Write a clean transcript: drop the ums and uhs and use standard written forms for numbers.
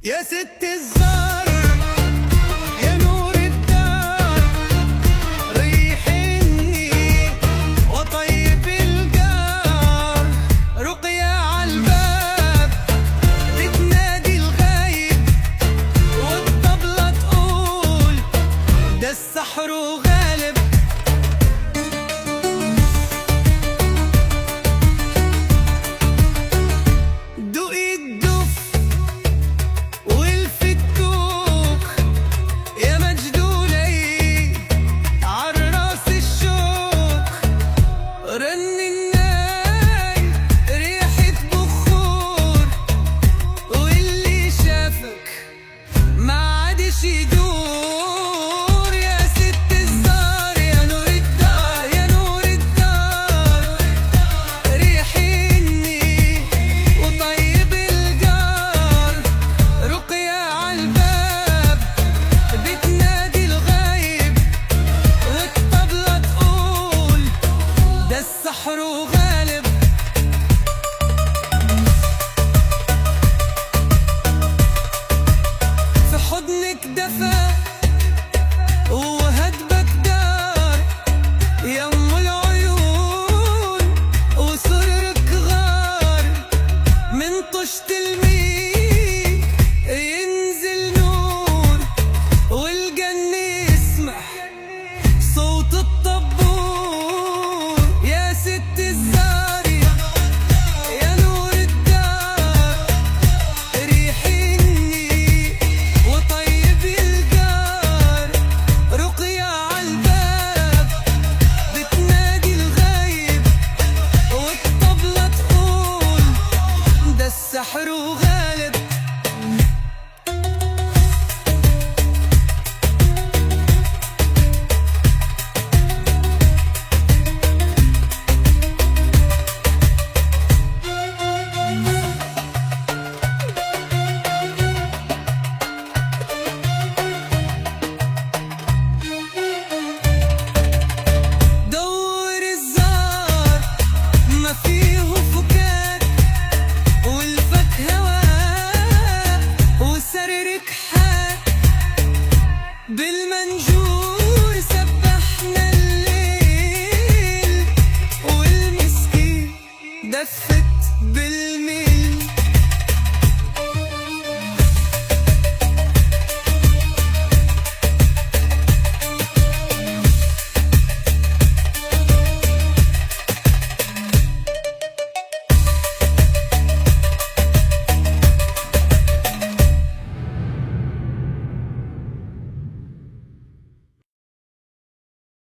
يا ست الزار يا نور الدار، ريحيني وطيب الجار، رقية عالباب بتنادي الغايب، والطبلة تقول ده السحر غالب. يدور يا ست الزار يا نور الدار، يا نور الدار، ريحيني وطيب الجار، رقية عالباب بتنادي الغايب، والطبلة تقول ده السحر غالب. في حضنك دفا وهدبك دار، يا ام العيون وسررك غار، من طشت المي ينزل نور، والجن يسمع صوت الطبور. يا ست الزار يا نور الدار، ريحيني وطيب الجار، رقية عالباب بتنادي الغايب، والطبلة تقول ده السحر غالب. فيه فكاك والفاكهة وسررك حاك، بالمنجور سبحنا الليل، والمسكين دفت